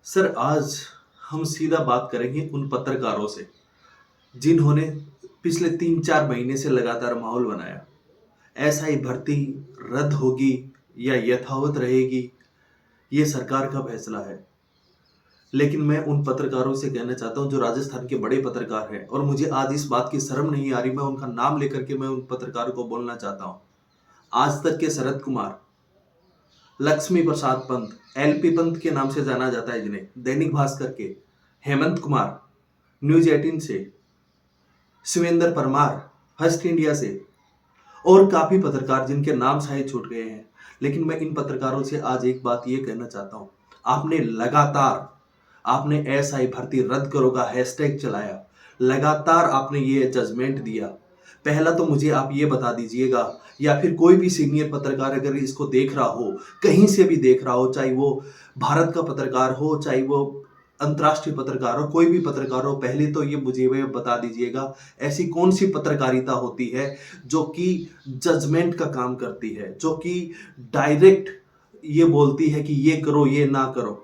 Sir, आज हम सीधा बात करेंगे उन पत्रकारों से जिन्होंने पिछले 3-4 महीने से लगातार माहौल बनाया। एसआई भर्ती रद्द होगी या यथावत रहेगी, ये सरकार का फैसला है। लेकिन मैं उन पत्रकारों से कहना चाहता हूं जो राजस्थान के बड़े पत्रकार हैं, और मुझे आज इस बात की शर्म नहीं आ रही, मैं उनका नाम लेकर के मैं उन पत्रकारों को बोलना चाहता हूं। आज तक के शरद कुमार, लक्ष्मी प्रसाद पंत, एलपी पंत के नाम से जाना जाता है जिन्हें, दैनिक भास्कर के हेमंत कुमार, न्यूज 18 से, शिवेंद्र परमार, फर्स्ट इंडिया से, और काफी पत्रकार जिनके नाम शायद छूट गए हैं। लेकिन मैं इन पत्रकारों से आज एक बात ये कहना चाहता हूं, आपने लगातार आपने एसआई भर्ती रद्द करो का हैशटैग चलाया, लगातार आपने ये जजमेंट दिया। पहला तो मुझे आप ये बता दीजिएगा, या फिर कोई भी सीनियर पत्रकार अगर इसको देख रहा हो, कहीं से भी देख रहा हो, चाहे वो भारत का पत्रकार हो, चाहे वो अंतर्राष्ट्रीय पत्रकार हो, कोई भी पत्रकार हो, पहले तो ये मुझे वे बता दीजिएगा, ऐसी कौन सी पत्रकारिता होती है जो कि जजमेंट का काम करती है, जो कि डायरेक्ट ये बोलती है कि ये करो ये ना करो।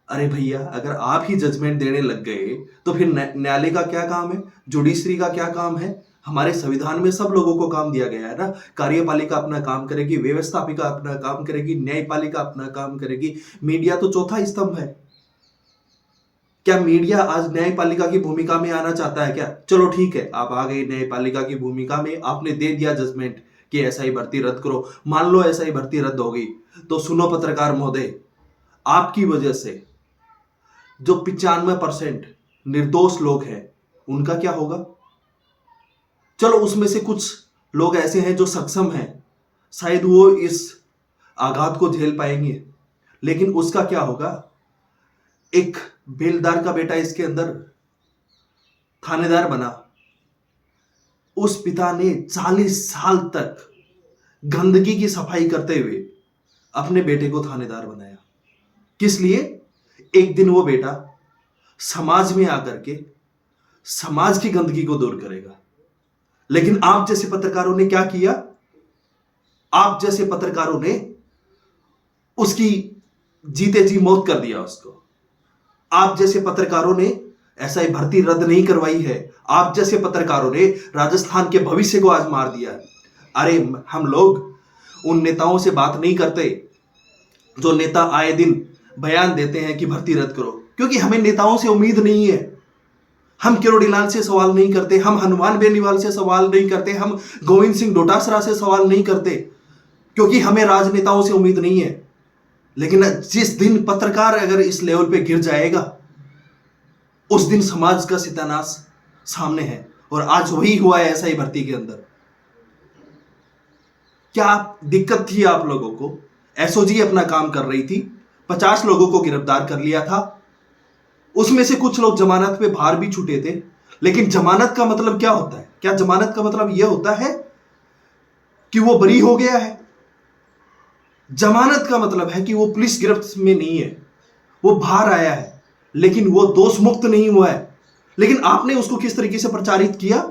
अरे भैया, अगर आप ही जजमेंट देने लग गए तो फिर न्यायालय का क्या काम है, जुडिशरी का क्या काम है? हमारे संविधान में सब लोगों को काम दिया गया है ना। कार्यपालिका अपना काम करेगी, व्यवस्थापिका अपना काम करेगी, न्यायपालिका अपना काम करेगी, मीडिया तो चौथा स्तंभ है। क्या मीडिया आज न्यायपालिका की भूमिका में आना चाहता है क्या? चलो ठीक है, आप आ गए न्यायपालिका की भूमिका में, आपने दे दिया जजमेंट कि एसआई भर्ती रद्द करो। मान लो एसआई भर्ती रद्द हो गई, तो सुनो पत्रकार महोदय, आपकी वजह से जो 95% निर्दोष लोग हैं उनका क्या होगा? चलो उसमें से कुछ लोग ऐसे हैं जो सक्षम हैं, शायद वो इस आघात को झेल पाएंगे, लेकिन उसका क्या होगा? एक बेलदार का बेटा इसके अंदर थानेदार बना, उस पिता ने 40 साल तक गंदगी की सफाई करते हुए अपने बेटे को थानेदार बनाया। किस लिए? एक दिन वो बेटा समाज में आकर के समाज की गंदगी को दूर करेगा। लेकिन आप जैसे पत्रकारों ने क्या किया? आप जैसे पत्रकारों ने उसकी जीते जी मौत कर दिया उसको। आप जैसे पत्रकारों ने ऐसा ही भर्ती रद्द नहीं करवाई है। आप जैसे पत्रकारों ने राजस्थान के भविष्य को आज मार दिया है। अरे हम लोग उन नेताओं से बात नहीं करते जो नेता आए दिन बयान देते हैं कि भर्ती रद्द करो, क्योंकि हमें नेताओं से उम्मीद नहीं है। हम किरोड़ीलाल से सवाल नहीं करते, हम हनुमान बेनीवाल से सवाल नहीं करते, हम गोविंद सिंह डोटासरा से सवाल नहीं करते, क्योंकि हमें राजनेताओं से उम्मीद नहीं है। लेकिन जिस दिन पत्रकार अगर इस लेवल पे गिर जाएगा, उस दिन समाज का सत्यानाश सामने है। और आज वही हुआ है एसआई भर्ती के अंदर। क्या दिक्कत थी आप लोगों को? एसओजी अपना काम कर रही थी, 50 लोगों को गिरफ्तार कर लिया था, उसमें से कुछ लोग जमानत पे बाहर भी छूटे थे। लेकिन जमानत का मतलब क्या होता है? क्या जमानत का मतलब यह होता है कि वो बरी हो गया है? जमानत का मतलब है कि वो पुलिस गिरफ्त में नहीं है, वो बाहर आया है, लेकिन वो दोष मुक्त नहीं हुआ है। लेकिन आपने उसको किस तरीके से प्रचारित किया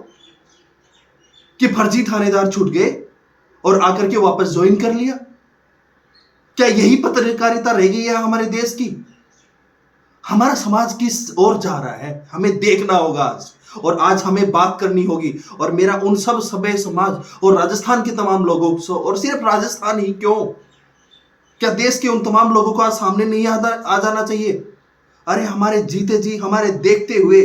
कि फर्जी थानेदार छूट गए और आकर के वापस ज्वाइन कर लिया। क्या यही पत्रकारिता रह गई है हमारे देश की? हमारा समाज किस ओर जा रहा है, हमें देखना होगा आज, और आज हमें बात करनी होगी। और मेरा उन सब सभ्य समाज और राजस्थान के तमाम लोगों को, और सिर्फ राजस्थान ही क्यों, क्या देश के उन तमाम लोगों को आज सामने नहीं आ जाना चाहिए? अरे हमारे जीते जी, हमारे देखते हुए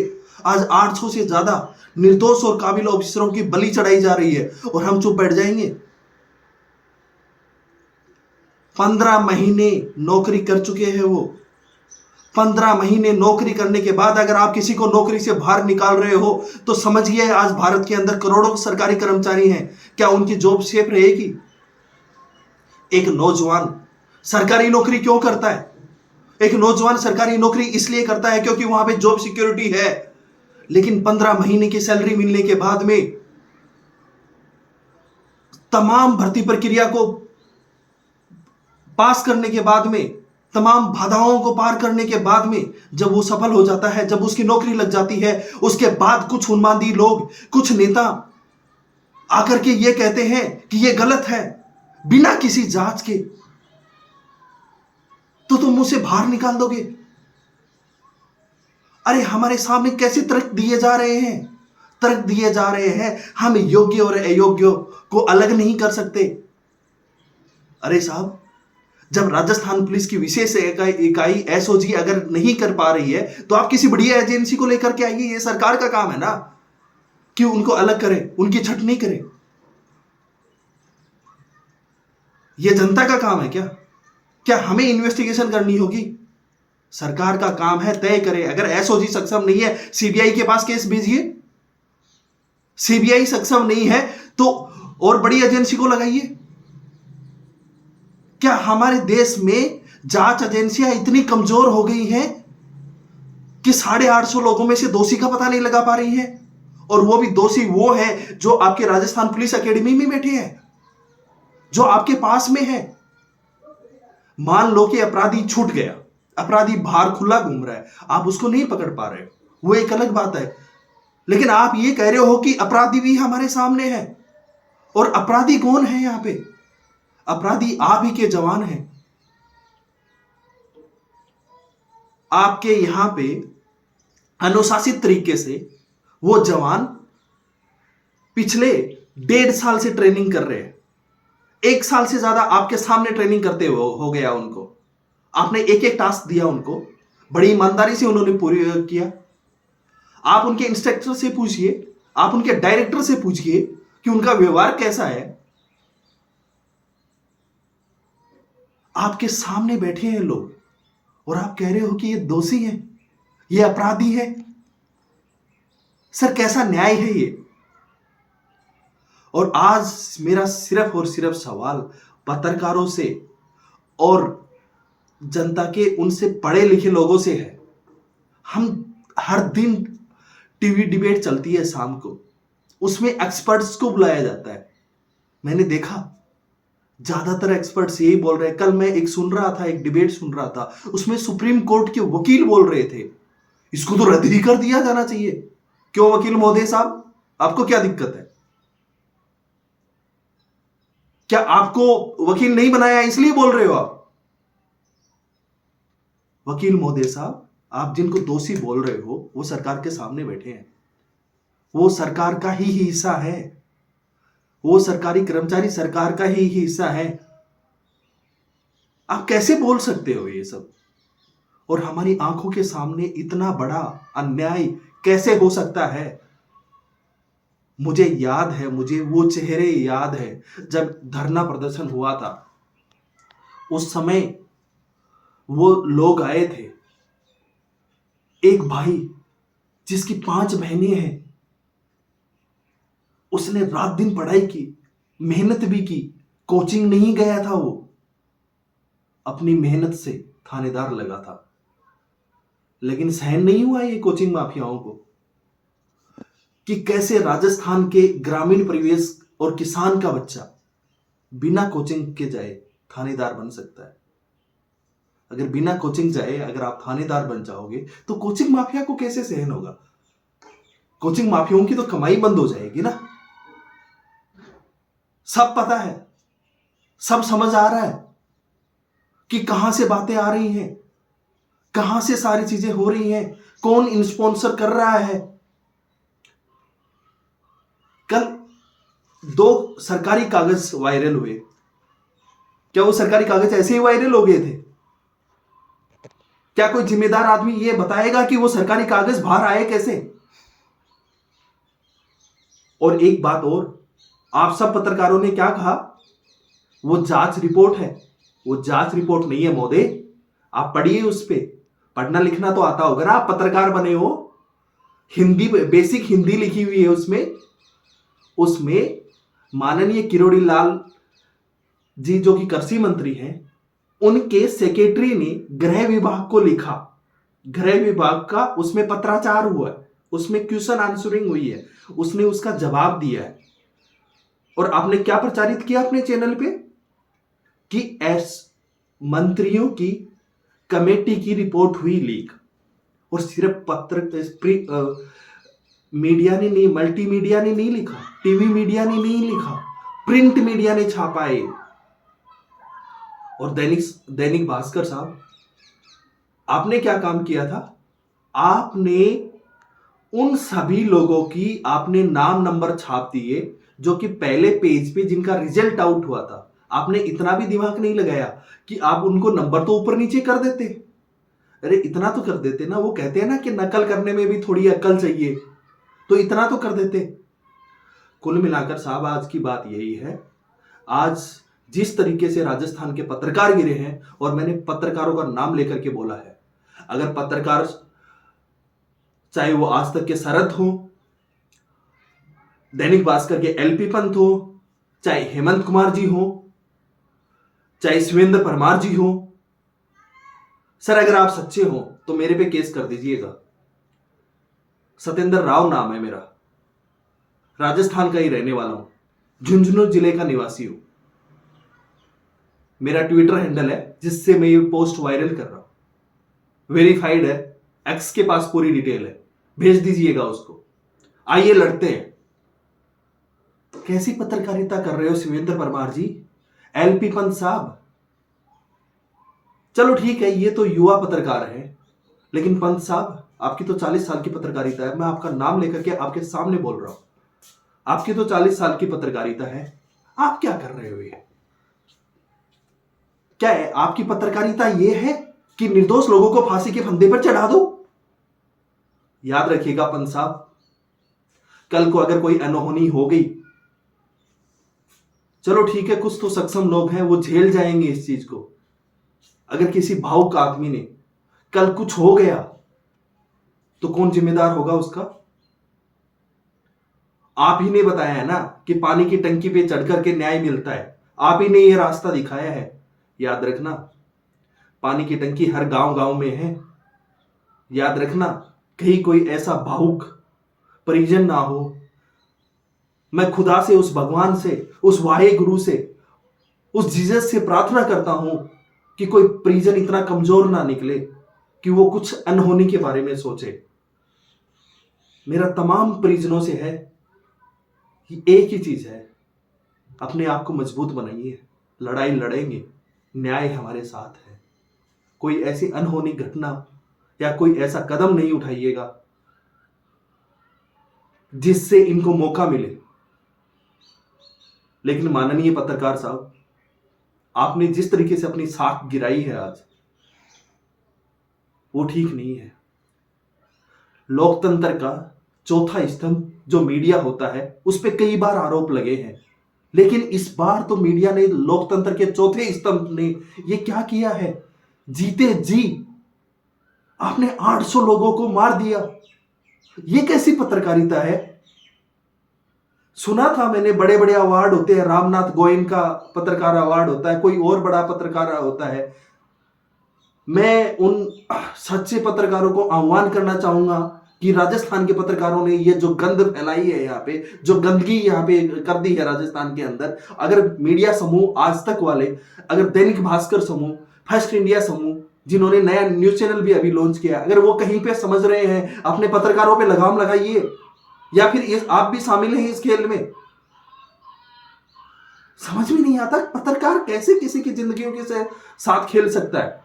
आज 800 से ज्यादा निर्दोष और काबिल ऑफिसरों की बलि चढ़ाई जा रही है, और हम चुप बैठ जाएंगे? 15 महीने नौकरी कर चुके हैं वो। 15 महीने नौकरी करने के बाद अगर आप किसी को नौकरी से बाहर निकाल रहे हो, तो समझिए आज भारत के अंदर करोड़ों सरकारी कर्मचारी हैं, क्या उनकी जॉब सेफ रहेगी? एक नौजवान सरकारी नौकरी क्यों करता है? एक नौजवान सरकारी नौकरी इसलिए करता है क्योंकि वहां पे जॉब सिक्योरिटी है। लेकिन 15 महीने की सैलरी मिलने के बाद में, तमाम भर्ती प्रक्रिया को पास करने के बाद में, तमाम बाधाओं को पार करने के बाद में, जब वो सफल हो जाता है, जब उसकी नौकरी लग जाती है, उसके बाद कुछ उन्मादी लोग, कुछ नेता आकर के ये कहते हैं कि ये गलत है, बिना किसी जांच के। तो तुम मुझसे बाहर निकाल दोगे। अरे हमारे सामने कैसे तर्क दिए जा रहे हैं, तर्क दिए जा रहे हैं, हम योग्य और अयोग्य को अलग नहीं कर सकते। अरे साहब, जब राजस्थान पुलिस की विशेष इकाई एसओजी अगर नहीं कर पा रही है तो आप किसी बढ़िया एजेंसी को लेकर के आइए। ये सरकार का काम है ना कि उनको अलग करे, उनकी छटनी करे। ये जनता का काम है क्या? क्या हमें इन्वेस्टिगेशन करनी होगी? सरकार का काम है तय करे। अगर एसओजी सक्षम नहीं है, सीबीआई के पास केस भेजिए। सीबीआई सक्षम नहीं है तो और बड़ी एजेंसी को लगाइए। क्या हमारे देश में जांच एजेंसियां इतनी कमजोर हो गई हैं कि 850 लोगों में से दोषी का पता नहीं लगा पा रही हैं? और वो भी दोषी वो है जो आपके राजस्थान पुलिस एकेडमी में बैठे हैं, जो आपके पास में है। मान लो कि अपराधी छूट गया, अपराधी बाहर खुला घूम रहा है, आप उसको नहीं पकड़ पा रहे, वो एक अलग बात है। लेकिन आप ये कह रहे हो कि अपराधी भी हमारे सामने है। और अपराधी कौन है यहां पे? अपराधी आप ही के जवान हैं। आपके यहां पे अनुशासित तरीके से वो जवान पिछले 1.5 साल से ट्रेनिंग कर रहे हैं। 1 साल से ज्यादा आपके सामने ट्रेनिंग करते हो गया उनको। आपने एक एक टास्क दिया उनको, बड़ी ईमानदारी से उन्होंने पूरी किया। आप उनके इंस्ट्रक्टर से पूछिए, आप उनके डायरेक्टर से पूछिए कि उनका व्यवहार कैसा है। आपके सामने बैठे हैं लोग और आप कह रहे हो कि ये दोषी है, ये अपराधी है। सर कैसा न्याय है ये? और आज मेरा सिर्फ और सिर्फ सवाल पत्रकारों से और जनता के उनसे पढ़े लिखे लोगों से है। हम हर दिन टीवी डिबेट चलती है शाम को, उसमें एक्सपर्ट्स को बुलाया जाता है। मैंने देखा ज्यादातर एक्सपर्ट्स यही बोल रहे हैं। कल मैं एक सुन रहा था, एक डिबेट सुन रहा था, उसमें सुप्रीम कोर्ट के वकील बोल रहे थे इसको तो रद्द ही कर दिया जाना चाहिए। क्यों वकील महोदय साहब, आपको क्या दिक्कत है? क्या आपको वकील नहीं बनाया इसलिए बोल रहे हो आप? वकील महोदय साहब, आप जिनको दोषी बोल रहे हो वो सरकार के सामने बैठे हैं, वो सरकार का ही हिस्सा है, वो सरकारी कर्मचारी सरकार का ही हिस्सा है। आप कैसे बोल सकते हो ये सब? और हमारी आंखों के सामने इतना बड़ा अन्याय कैसे हो सकता है? मुझे याद है, मुझे वो चेहरे याद है जब धरना प्रदर्शन हुआ था। उस समय वो लोग आए थे, एक भाई जिसकी 5 बहनें हैं, उसने रात दिन पढ़ाई की, मेहनत भी की, कोचिंग नहीं गया था, वो अपनी मेहनत से थानेदार लगा था। लेकिन सहन नहीं हुआ ये कोचिंग माफियाओं को कि कैसे राजस्थान के ग्रामीण परिवेश और किसान का बच्चा बिना कोचिंग के जाए थानेदार बन सकता है। अगर बिना कोचिंग जाए अगर आप थानेदार बन जाओगे तो कोचिंग माफिया को कैसे सहन होगा? कोचिंग माफियाओं की तो कमाई बंद हो जाएगी ना। सब पता है, सब समझ आ रहा है कि कहां से बातें आ रही हैं, कहां से सारी चीजें हो रही हैं, कौन स्पॉन्सर कर रहा है। कल 2 सरकारी कागज वायरल हुए। क्या वो सरकारी कागज ऐसे ही वायरल हो गए थे? क्या कोई जिम्मेदार आदमी ये बताएगा कि वो सरकारी कागज बाहर आए कैसे? और एक बात और, आप सब पत्रकारों ने क्या कहा? वो जांच रिपोर्ट है। वो जांच रिपोर्ट नहीं है महोदय, आप पढ़िए उस पे। पढ़ना लिखना तो आता होगा ना, आप पत्रकार बने हो। हिंदी, बेसिक हिंदी लिखी हुई है उसमें माननीय किरोड़ी लाल जी जो कि कृषि मंत्री हैं, उनके सेक्रेटरी ने गृह विभाग को लिखा। गृह विभाग का उसमें पत्राचार हुआ है, उसमें क्वेश्चन आंसरिंग हुई है, उसने उसका जवाब दिया है। और आपने क्या प्रचारित किया अपने चैनल पे कि मंत्रियों की कमेटी की रिपोर्ट हुई लीक। और सिर्फ मीडिया ने नहीं, मल्टीमीडिया ने नहीं लिखा, टीवी मीडिया ने नहीं लिखा, प्रिंट मीडिया ने छापा है। और दैनिक भास्कर साहब, आपने क्या काम किया था? आपने उन सभी लोगों की आपने नाम नंबर छाप दिए जो कि पहले पेज पे जिनका रिजल्ट आउट हुआ था। आपने इतना भी दिमाग नहीं लगाया कि आप उनको नंबर तो ऊपर नीचे कर देते। अरे इतना तो कर देते ना, वो कहते हैं ना कि नकल करने में भी थोड़ी अक्ल चाहिए, तो इतना तो कर देते। कुल मिलाकर साहब आज की बात यही है, आज जिस तरीके से राजस्थान के पत्रकार गिरे हैं, और मैंने पत्रकारों का नाम लेकर के बोला है, अगर पत्रकार चाहे वो आज तक के शरद हो, दैनिक भास्कर के एलपी पंत हो, चाहे हेमंत कुमार जी हो, चाहे शिवेंद्र परमार जी हो, सर अगर आप सच्चे हो तो मेरे पे केस कर दीजिएगा। सत्येंद्र राव नाम है मेरा, राजस्थान का ही रहने वाला हूं, झुंझुनू जिले का निवासी हूं। मेरा ट्विटर हैंडल है जिससे मैं ये पोस्ट वायरल कर रहा हूं, वेरीफाइड है, एक्स के पास पूरी डिटेल है, भेज दीजिएगा उसको। आइए लड़ते हैं। कैसी पत्रकारिता कर रहे हो शिवेंद्र परमार जी, एलपी पंत साहब? चलो ठीक है, ये तो युवा पत्रकार है, लेकिन पंत साहब आपकी तो 40 साल की पत्रकारिता है। मैं आपका नाम लेकर के आपके सामने बोल रहा हूं, आपकी तो 40 साल की पत्रकारिता है। आप क्या कर रहे हो? ये क्या है आपकी पत्रकारिता? ये है कि निर्दोष लोगों को फांसी के फंदे पर चढ़ा दो? याद रखिएगा पंत साहब, कल को अगर कोई अनहोनी हो गई, चलो ठीक है कुछ तो सक्षम लोग हैं वो झेल जाएंगे इस चीज को। अगर किसी भावुक आदमी ने कल कुछ हो गया तो कौन जिम्मेदार होगा उसका? आप ही ने बताया है ना कि पानी की टंकी पे चढ़ करके न्याय मिलता है, आप ही ने यह रास्ता दिखाया है। याद रखना, पानी की टंकी हर गांव गांव में है। याद रखना, कहीं कोई ऐसा भावुक परिजन ना हो। मैं खुदा से, उस भगवान से, उस वाहे गुरु से, उस जीसस से प्रार्थना करता हूं कि कोई परिजन इतना कमजोर ना निकले कि वो कुछ अनहोनी के बारे में सोचे। मेरा तमाम परिजनों से है कि एक ही चीज है, अपने आप को मजबूत बनाइए, लड़ाई लड़ेंगे, न्याय हमारे साथ है। कोई ऐसी अनहोनी घटना या कोई ऐसा कदम नहीं उठाइएगा जिससे इनको मौका मिले। लेकिन माननीय पत्रकार साहब, आपने जिस तरीके से अपनी साख गिराई है आज, वो ठीक नहीं है। लोकतंत्र का चौथा स्तंभ जो मीडिया होता है उस पर कई बार आरोप लगे हैं, लेकिन इस बार तो मीडिया ने, लोकतंत्र के चौथे स्तंभ ने ये क्या किया है? जीते जी आपने 800 लोगों को मार दिया। ये कैसी पत्रकारिता है? सुना था मैंने बड़े बड़े अवार्ड होते हैं, रामनाथ गोयन का पत्रकार अवार्ड होता है, कोई और बड़ा पत्रकार होता है। मैं उन सच्चे पत्रकारों को आह्वान करना चाहूंगा कि राजस्थान के पत्रकारों ने ये जो गंद फैलाई है, यहाँ पे जो गंदगी यहाँ पे कर दी है राजस्थान के अंदर, अगर मीडिया समूह आज तक वाले, अगर दैनिक भास्कर समूह, फर्स्ट इंडिया समूह, जिन्होंने नया न्यूज चैनल भी अभी लॉन्च किया, अगर वो कहीं पे समझ रहे हैं, अपने पत्रकारों पे लगाम लगाइए, या फिर आप भी शामिल हैं इस खेल में। समझ में नहीं आता पत्रकार कैसे किसी की जिंदगियों के साथ खेल सकता है।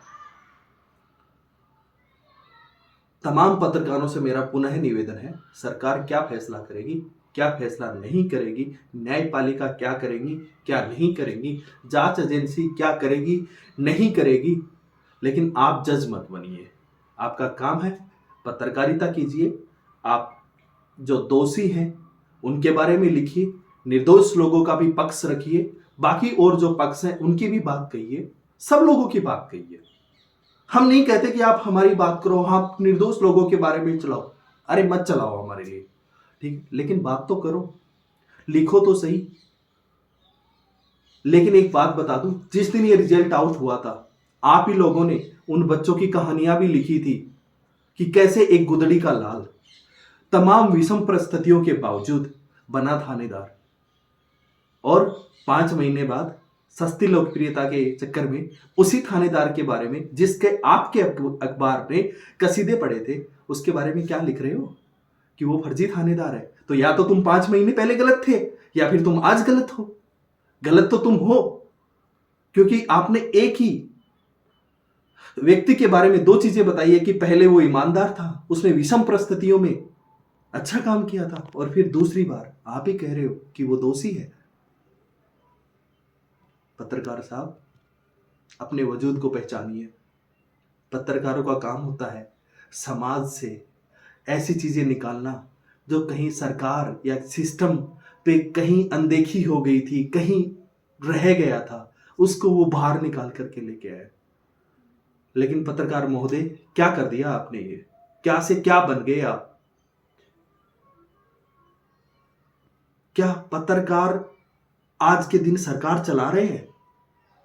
तमाम पत्रकारों से मेरा पुनः निवेदन है, सरकार क्या फैसला करेगी, क्या फैसला नहीं करेगी, न्यायपालिका क्या करेगी, क्या नहीं करेगी, जांच एजेंसी क्या करेगी, नहीं करेगी, लेकिन आप जज मत बनिए। आपका काम है पत्रकारिता कीजिए। आप जो दोषी हैं उनके बारे में लिखिए, निर्दोष लोगों का भी पक्ष रखिए, बाकी और जो पक्ष हैं उनकी भी बात कहिए, सब लोगों की बात कहिए। हम नहीं कहते कि आप हमारी बात करो, आप निर्दोष लोगों के बारे में चलाओ, अरे मत चलाओ हमारे लिए, ठीक, लेकिन बात तो करो, लिखो तो सही। लेकिन एक बात बता दूं, जिस दिन ये रिजल्ट आउट हुआ था, आप ही लोगों ने उन बच्चों की कहानियां भी लिखी थी कि कैसे एक गुदड़ी का लाल तमाम विषम परिस्थितियों के बावजूद बना थानेदार, और 5 महीने बाद सस्ती लोकप्रियता के चक्कर में उसी थानेदार के बारे में, जिसके आपके अखबार में कसीदे पड़े थे, उसके बारे में क्या लिख रहे हो कि वो फर्जी थानेदार है। तो या तो तुम 5 महीने पहले गलत थे, या फिर तुम आज गलत हो। गलत तो तुम हो, क्योंकि आपने एक ही व्यक्ति के बारे में 2 चीजें बताइए कि पहले वो ईमानदार था, उसने विषम परिस्थितियों में अच्छा काम किया था, और फिर दूसरी बार आप ही कह रहे हो कि वो दोषी है। पत्रकार साहब, अपने वजूद को पहचानिए। पत्रकारों का काम होता है समाज से ऐसी चीजें निकालना जो कहीं सरकार या सिस्टम पे कहीं अनदेखी हो गई थी, कहीं रह गया था, उसको वो बाहर निकाल करके लेके आए। लेकिन पत्रकार महोदय, क्या कर दिया आपने? ये क्या से क्या बन गए आप? क्या पत्रकार आज के दिन सरकार चला रहे हैं?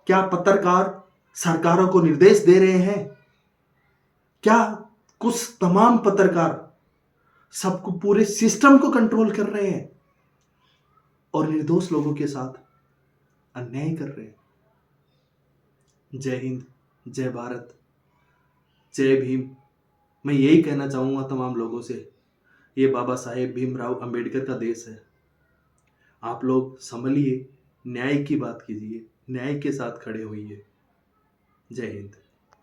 क्या पत्रकार सरकारों को निर्देश दे रहे हैं? क्या कुछ तमाम पत्रकार सबको, पूरे सिस्टम को कंट्रोल कर रहे हैं और निर्दोष लोगों के साथ अन्याय कर रहे हैं? जय हिंद, जय भारत, जय भीम। मैं यही कहना चाहूंगा तमाम लोगों से, ये बाबा साहेब भीमराव अंबेडकर का देश है। आप लोग संभलिए, न्याय की बात कीजिए, न्याय के साथ खड़े होइए। जय हिंद।